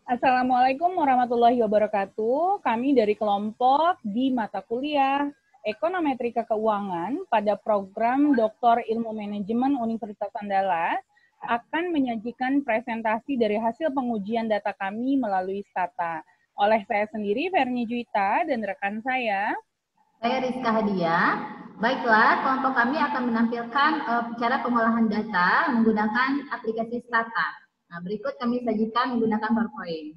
Assalamualaikum warahmatullahi wabarakatuh. Kami dari kelompok di mata kuliah Ekonometrika Keuangan pada program Doktor Ilmu Manajemen Universitas Andalas akan menyajikan presentasi dari hasil pengujian data kami melalui Stata. Oleh saya sendiri, Verni Juwita, dan rekan saya Rizka Hadiah. Baiklah, kelompok kami akan menampilkan cara pengolahan data menggunakan aplikasi Stata. Nah, berikut kami sajikan menggunakan PowerPoint.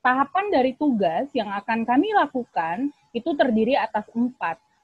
Tahapan dari tugas yang akan kami lakukan itu terdiri atas 4.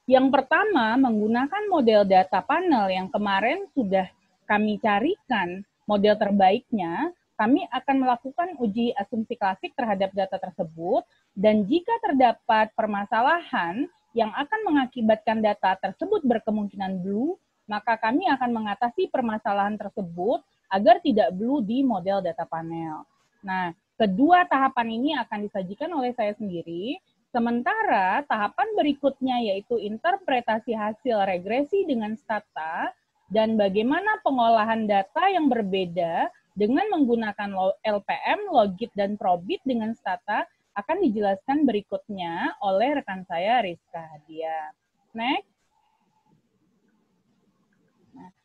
Yang pertama, menggunakan model data panel yang kemarin sudah kami carikan model terbaiknya, kami akan melakukan uji asumsi klasik terhadap data tersebut, dan jika terdapat permasalahan yang akan mengakibatkan data tersebut berkemungkinan blue, maka kami akan mengatasi permasalahan tersebut agar tidak blue di model data panel. Nah, kedua tahapan ini akan disajikan oleh saya sendiri, sementara tahapan berikutnya yaitu interpretasi hasil regresi dengan Stata dan bagaimana pengolahan data yang berbeda dengan menggunakan LPM, Logit, dan Probit dengan Stata akan dijelaskan berikutnya oleh rekan saya Rizka Hadiah. Next.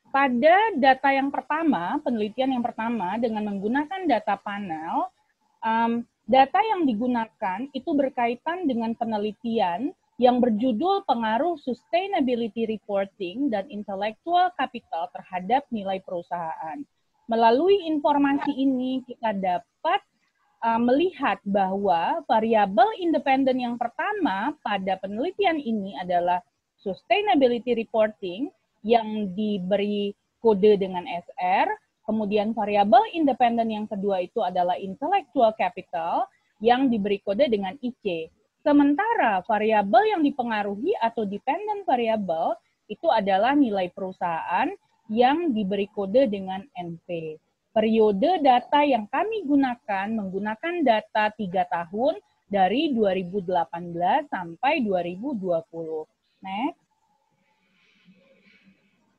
Pada data yang pertama, penelitian yang pertama dengan menggunakan data panel, data yang digunakan itu berkaitan dengan penelitian yang berjudul pengaruh sustainability reporting dan intellectual capital terhadap nilai perusahaan. Melalui informasi ini kita dapat melihat bahwa variabel independen yang pertama pada penelitian ini adalah sustainability reporting yang diberi kode dengan SR, kemudian variabel independen yang kedua itu adalah intellectual capital yang diberi kode dengan IC. Sementara variabel yang dipengaruhi atau dependent variable itu adalah nilai perusahaan yang diberi kode dengan NP. Periode data yang kami gunakan menggunakan data 3 tahun dari 2018 sampai 2020. Next.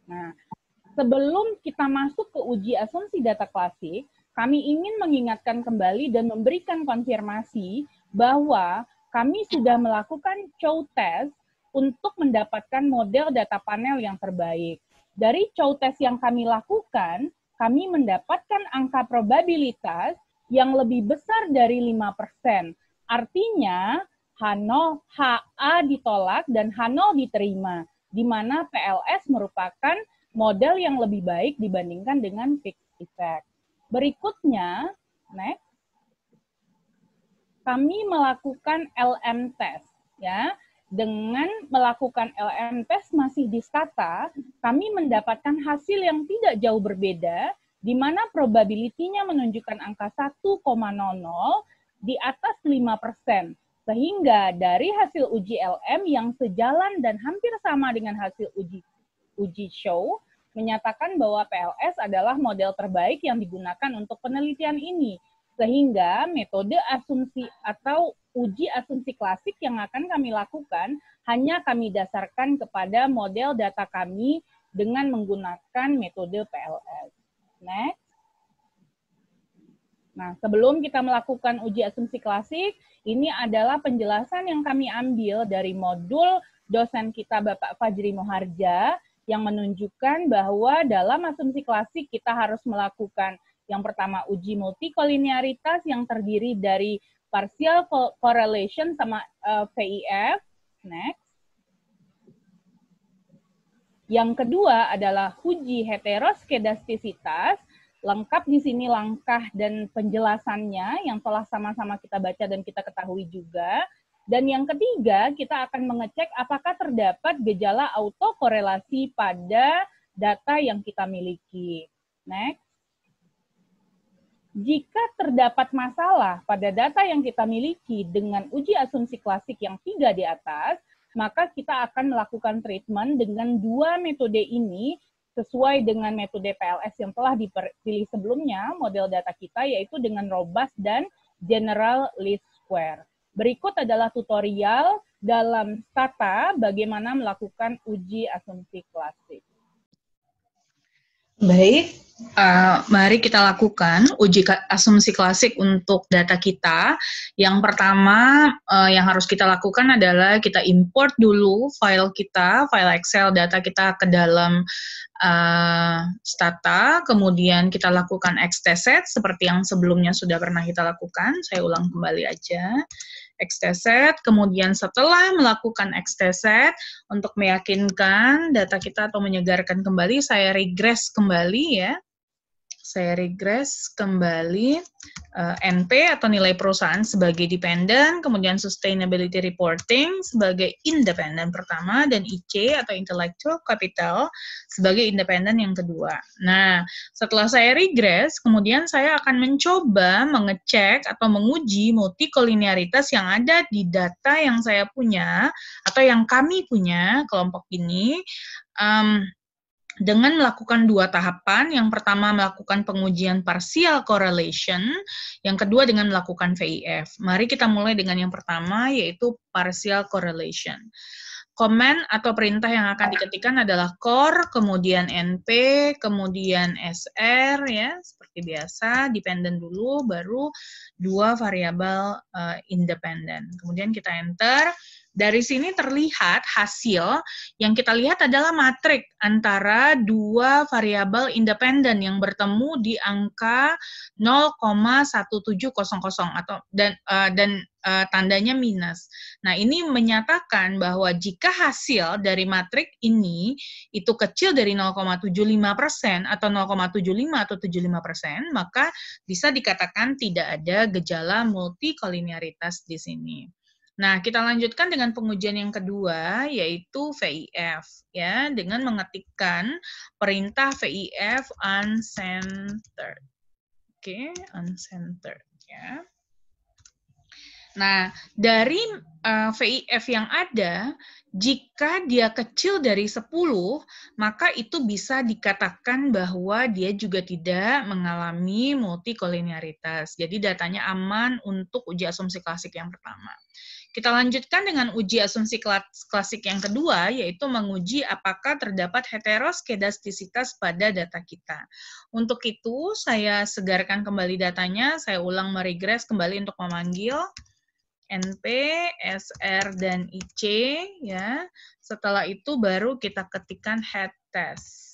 Nah, sebelum kita masuk ke uji asumsi data klasik, kami ingin mengingatkan kembali dan memberikan konfirmasi bahwa kami sudah melakukan show test untuk mendapatkan model data panel yang terbaik. Dari show test yang kami lakukan, kami mendapatkan angka probabilitas yang lebih besar dari 5%. Artinya, H0, HA ditolak dan H0 diterima, di mana PLS merupakan model yang lebih baik dibandingkan dengan fixed effect. Berikutnya, next, kami melakukan LM test, ya. Dengan melakukan LM test masih di Stata, kami mendapatkan hasil yang tidak jauh berbeda, di mana probability-nya menunjukkan angka 1,00 di atas 5%. Sehingga dari hasil uji LM yang sejalan dan hampir sama dengan hasil uji show, menyatakan bahwa PLS adalah model terbaik yang digunakan untuk penelitian ini. Sehingga metode asumsi atau uji asumsi klasik yang akan kami lakukan hanya kami dasarkan kepada model data kami dengan menggunakan metode PLS. Next. Nah, sebelum kita melakukan uji asumsi klasik, ini adalah penjelasan yang kami ambil dari modul dosen kita Bapak Fajri Moharja yang menunjukkan bahwa dalam asumsi klasik kita harus melakukan yang pertama uji multikolinearitas yang terdiri dari partial correlation sama VIF. Next. Yang kedua adalah uji heteroskedastisitas. Lengkap di sini langkah dan penjelasannya yang telah sama-sama kita baca dan kita ketahui juga. Dan yang ketiga, kita akan mengecek apakah terdapat gejala autokorelasi pada data yang kita miliki. Next. Jika terdapat masalah pada data yang kita miliki dengan uji asumsi klasik yang 3 di atas, maka kita akan melakukan treatment dengan 2 metode ini sesuai dengan metode PLS yang telah dipilih sebelumnya, model data kita, yaitu dengan robust dan general least square. Berikut adalah tutorial dalam Stata bagaimana melakukan uji asumsi klasik. Baik, Mari kita lakukan uji asumsi klasik untuk data kita. Yang pertama yang harus kita lakukan adalah kita import dulu file kita, file Excel data kita ke dalam Stata, kemudian kita lakukan XTset seperti yang sebelumnya sudah pernah kita lakukan. Saya ulang kembali aja. XTset, kemudian setelah melakukan XTset, untuk meyakinkan data kita atau menyegarkan kembali, saya regress kembali ya. Saya regress kembali NP atau nilai perusahaan sebagai dependent, kemudian sustainability reporting sebagai independent pertama, dan IC atau intellectual capital sebagai independent yang kedua. Nah, setelah saya regress, kemudian saya akan mencoba mengecek atau menguji multikolinearitas yang ada di data yang saya punya atau yang kami punya kelompok ini. Dengan melakukan dua tahapan, yang pertama melakukan pengujian partial correlation, yang kedua dengan melakukan VIF. Mari kita mulai dengan yang pertama, yaitu partial correlation. Command atau perintah yang akan diketikkan adalah core, kemudian NP, kemudian SR, ya, seperti biasa, dependent dulu, baru dua variabel independent. Kemudian kita enter. Dari sini terlihat hasil yang kita lihat adalah matrik antara dua variabel independen yang bertemu di angka 0,1700 atau dan tandanya minus. Nah, ini menyatakan bahwa jika hasil dari matrik ini itu kecil dari 0,75% atau 0,75 atau 75%, maka bisa dikatakan tidak ada gejala multikolinearitas di sini. Nah, kita lanjutkan dengan pengujian yang kedua, yaitu VIF, ya, dengan mengetikkan perintah VIF uncentered. Oke, uncentered, ya. Nah, dari VIF yang ada, jika dia kecil dari 10, maka itu bisa dikatakan bahwa dia juga tidak mengalami multikolinearitas. Jadi datanya aman untuk uji asumsi klasik yang pertama. Kita lanjutkan dengan uji asumsi klasik yang kedua, yaitu menguji apakah terdapat heteroskedastisitas pada data kita. Untuk itu, saya segarkan kembali datanya, saya ulang meregress kembali untuk memanggil NP, SR, dan IC, ya. Setelah itu baru kita ketikkan head test.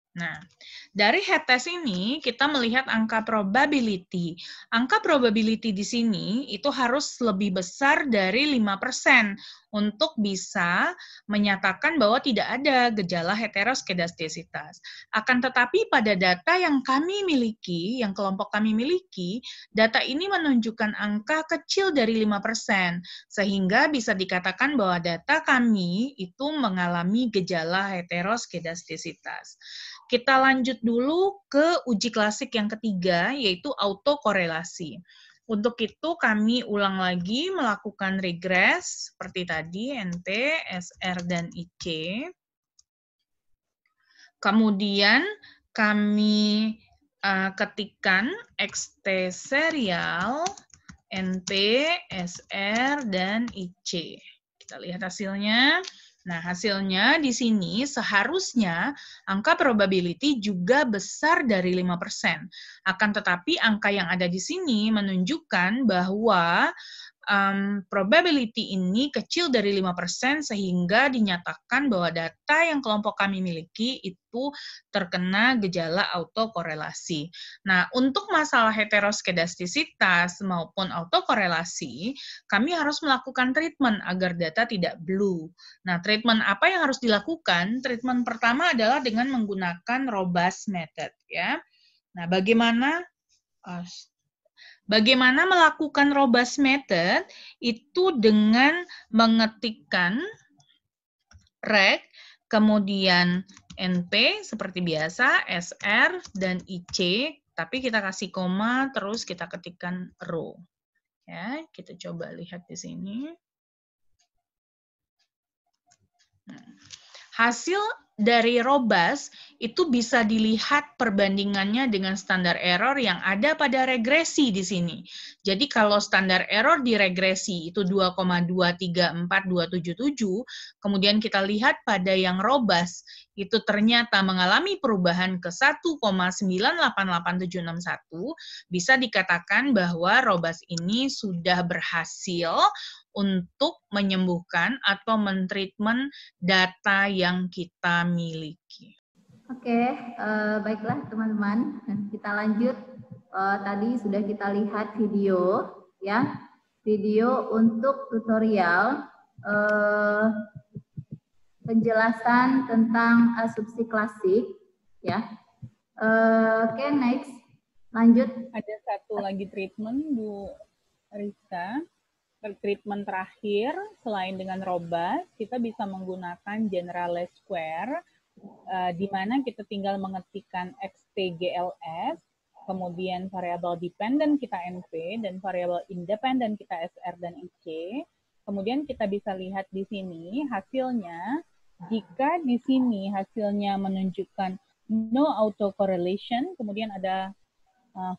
Nah, dari head test ini kita melihat angka probability. Angka probability di sini itu harus lebih besar dari 5% untuk bisa menyatakan bahwa tidak ada gejala heteroskedastisitas. Akan tetapi pada data yang kami miliki, yang kelompok kami miliki, data ini menunjukkan angka kecil dari 5%, sehingga bisa dikatakan bahwa data kami itu mengalami gejala heteroskedastisitas. Kita lanjut dulu ke uji klasik yang ketiga, yaitu autokorelasi. Untuk itu kami ulang lagi melakukan regress seperti tadi, NP, SR, dan IC. Kemudian kami ketikkan XT serial, NP, SR, dan IC. Kita lihat hasilnya. Nah, hasilnya di sini seharusnya angka probability juga besar dari 5%. Akan tetapi angka yang ada di sini menunjukkan bahwa probability ini kecil dari 5% sehingga dinyatakan bahwa data yang kelompok kami miliki itu terkena gejala autokorelasi. Nah, untuk masalah heteroskedastisitas maupun autokorelasi, kami harus melakukan treatment agar data tidak blue. Nah, treatment apa yang harus dilakukan? Treatment pertama adalah dengan menggunakan robust method, ya. Nah, bagaimana melakukan robust method? Itu dengan mengetikkan reg, kemudian NP seperti biasa, SR, dan IC, tapi kita kasih koma, terus kita ketikkan row. Ya, kita coba lihat di sini. Hasil dari robust itu bisa dilihat perbandingannya dengan standar error yang ada pada regresi di sini. Jadi kalau standar error di regresi itu 2,234277, kemudian kita lihat pada yang robust, itu ternyata mengalami perubahan ke 1,988761, bisa dikatakan bahwa robust ini sudah berhasil untuk menyembuhkan atau mentreatment data yang kita miliki. Oke, baiklah teman-teman, kita lanjut. Tadi sudah kita lihat video, ya, video untuk tutorial penjelasan tentang asumsi klasik, ya. Oke, next, lanjut. Ada satu lagi treatment, Bu Rizka. Treatment terakhir, selain dengan robust, kita bisa menggunakan generalized square, di mana kita tinggal mengetikkan XTGLS, kemudian variabel dependent kita NP, dan variabel independent kita SR dan IC. Kemudian kita bisa lihat di sini hasilnya, jika di sini hasilnya menunjukkan no autocorrelation, kemudian ada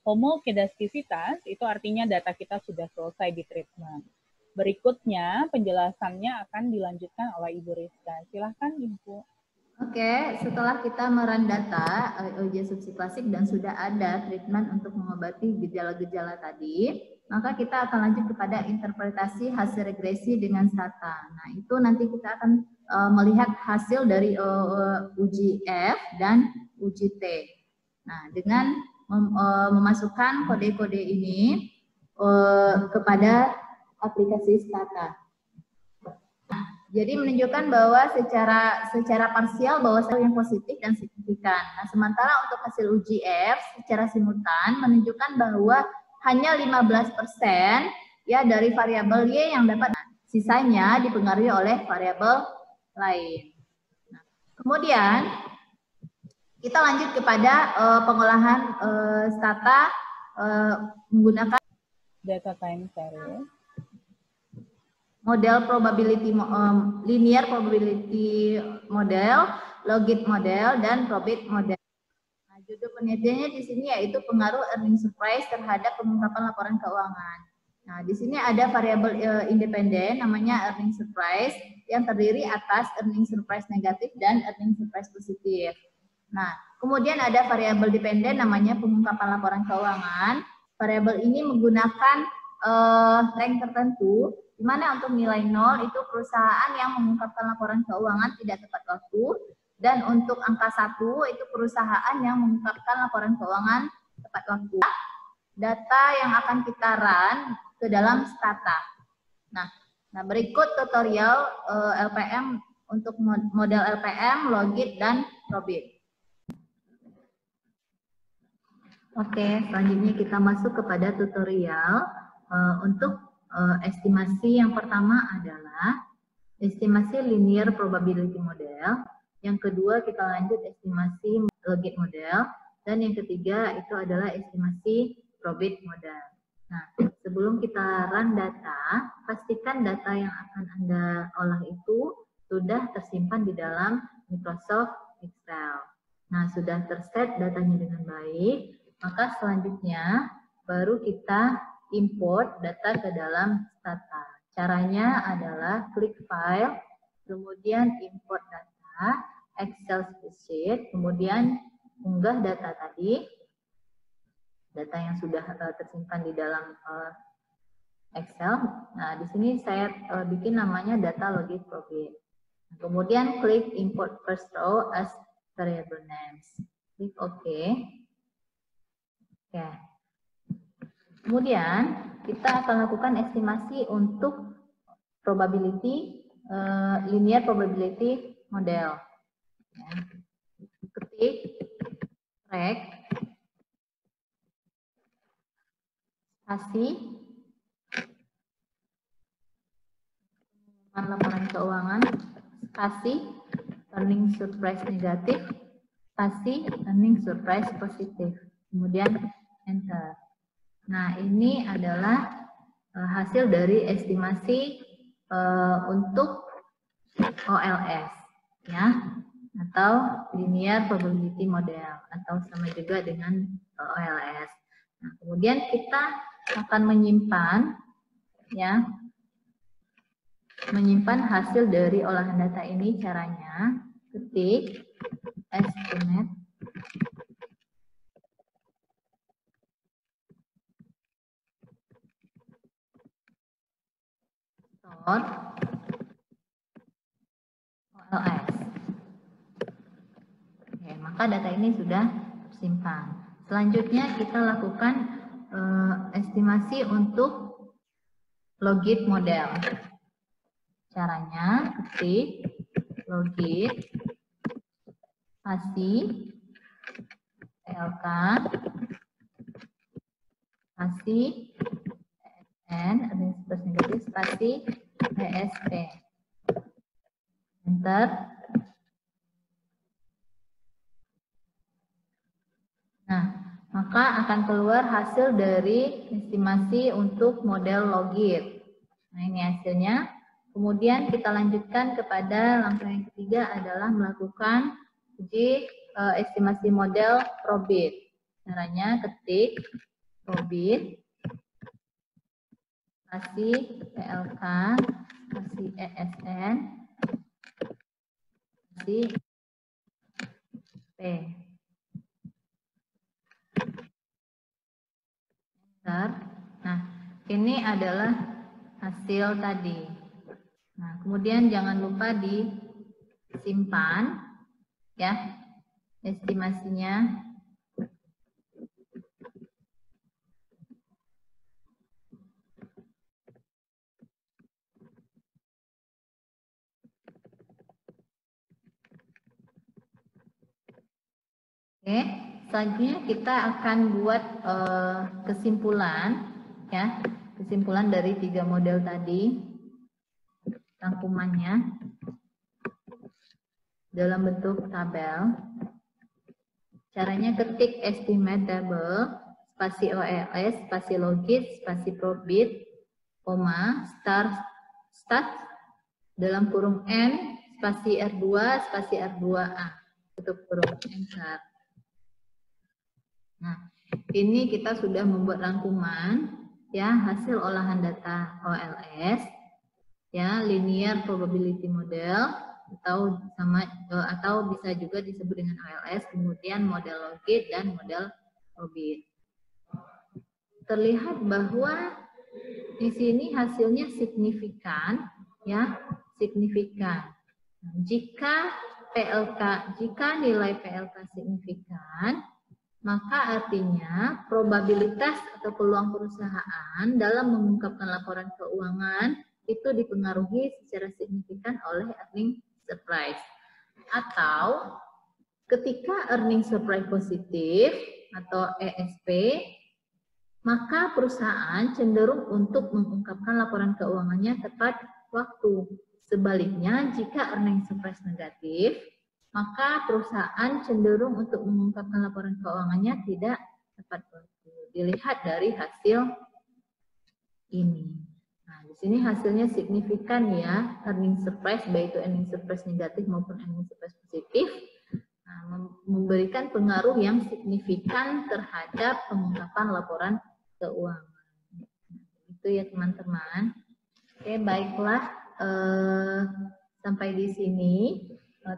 homokedastisitas, itu artinya data kita sudah selesai di treatment. Berikutnya, penjelasannya akan dilanjutkan oleh Ibu Rizka. Silahkan, Ibu. Oke, setelah kita merun data uji asumsi klasik dan sudah ada treatment untuk mengobati gejala-gejala tadi, maka kita akan lanjut kepada interpretasi hasil regresi dengan strata. Nah, itu nanti kita akan melihat hasil dari uji F dan uji T. Nah, dengan memasukkan kode-kode ini kepada aplikasi strata. Jadi menunjukkan bahwa secara parsial bahwa hasil yang positif dan signifikan. Nah, sementara untuk hasil uji F secara simultan menunjukkan bahwa hanya 15% ya dari variabel Y yang dapat, sisanya dipengaruhi oleh variabel lain. Nah, kemudian kita lanjut kepada pengolahan strata menggunakan data time series, model probability, linear probability model, logit model, dan probit model. Nah, judul penelitiannya di sini yaitu pengaruh earning surprise terhadap pengungkapan laporan keuangan. Nah, di sini ada variabel independen namanya earning surprise yang terdiri atas earning surprise negatif dan earning surprise positif. Nah, kemudian ada variabel dependen namanya pengungkapan laporan keuangan. Variabel ini menggunakan rank tertentu, di mana untuk nilai 0 itu perusahaan yang mengungkapkan laporan keuangan tidak tepat waktu, dan untuk angka 1 itu perusahaan yang mengungkapkan laporan keuangan tepat waktu. Data yang akan kita run ke dalam strata. Nah, berikut tutorial LPM untuk model LPM, logit, dan probit. Oke, selanjutnya kita masuk kepada tutorial untuk estimasi. Yang pertama adalah estimasi linear probability model. Yang kedua kita lanjut estimasi logit model. Dan yang ketiga itu adalah estimasi probit model. Nah, sebelum kita run data, pastikan data yang akan Anda olah itu sudah tersimpan di dalam Microsoft Excel. Nah, sudah terset datanya dengan baik, maka selanjutnya baru kita import data ke dalam strata. Caranya adalah klik file, kemudian import data, Excel spreadsheet, kemudian unggah data tadi, data yang sudah tersimpan di dalam Excel. Nah, di sini saya bikin namanya data logit probit. Kemudian klik import first row as variable names. Klik OK. Oke. Kemudian kita akan lakukan estimasi untuk probability, linear probability model. Ya. Ketik track spasi laporan keuangan, spasi earning surprise negatif, spasi earning surprise positif, kemudian enter. Nah, ini adalah hasil dari estimasi untuk OLS, ya. atau linear probability model, atau sama juga dengan OLS. Nah, kemudian kita akan menyimpan, ya, menyimpan hasil dari olahan data ini. Caranya ketik estimate store OLS. Oke, maka data ini sudah tersimpan. Selanjutnya kita lakukan estimasi untuk logit model. Caranya ketik logit spasi PLK spasi ESN negatif spasi ESP. Enter. Nah, maka akan keluar hasil dari estimasi untuk model logit. Nah, ini hasilnya. Kemudian kita lanjutkan kepada langkah yang ketiga adalah melakukan uji estimasi model probit. Caranya ketik probit spasi PLK spasi ESN spasi P. Nah, ini adalah hasil tadi. Nah, kemudian jangan lupa disimpan, ya, estimasinya. Oke, selanjutnya kita akan buat kesimpulan, ya, kesimpulan dari 3 model tadi, rangkumannya dalam bentuk tabel. Caranya ketik estimate table spasi OLS spasi logit spasi probit koma start dalam kurung N spasi R2 spasi R2A tutup kurung enter. Nah, ini kita sudah membuat rangkuman, ya, hasil olahan data OLS, ya, linear probability model, atau bisa juga disebut dengan OLS, kemudian model logit dan model probit. Terlihat bahwa di sini hasilnya signifikan, ya, signifikan. Jika nilai PLK signifikan, maka artinya probabilitas atau peluang perusahaan dalam mengungkapkan laporan keuangan itu dipengaruhi secara signifikan oleh earning surprise. Atau ketika earning surprise positif atau ESP, maka perusahaan cenderung untuk mengungkapkan laporan keuangannya tepat waktu. Sebaliknya, jika earning surprise negatif, maka perusahaan cenderung untuk mengungkapkan laporan keuangannya tidak tepat waktu. Dilihat dari hasil ini. Nah, di sini hasilnya signifikan, ya, earning surprise, baik itu earning surprise negatif maupun earning surprise positif, memberikan pengaruh yang signifikan terhadap pengungkapan laporan keuangan. Itu ya teman-teman. Oke, baiklah, sampai di sini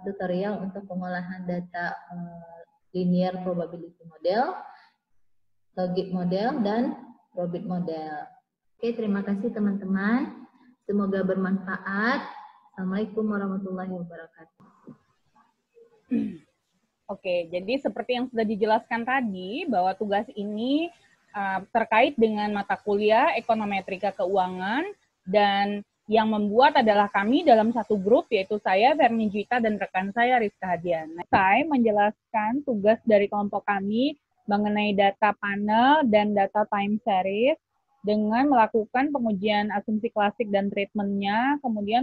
tutorial untuk pengolahan data linear probability model, logit model, dan probit model. Oke, terima kasih teman-teman. Semoga bermanfaat. Assalamualaikum warahmatullahi wabarakatuh. Oke, jadi seperti yang sudah dijelaskan tadi, bahwa tugas ini terkait dengan mata kuliah Ekonometrika Keuangan, dan yang membuat adalah kami dalam satu grup, yaitu saya, Verni Juwita, dan rekan saya, Rizka Hadiana. Saya menjelaskan tugas dari kelompok kami mengenai data panel dan data time series dengan melakukan pengujian asumsi klasik dan treatmentnya, kemudian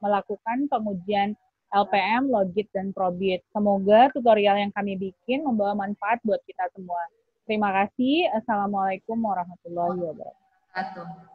melakukan pengujian LPM, logit, dan probit. Semoga tutorial yang kami bikin membawa manfaat buat kita semua. Terima kasih. Assalamualaikum warahmatullahi wabarakatuh.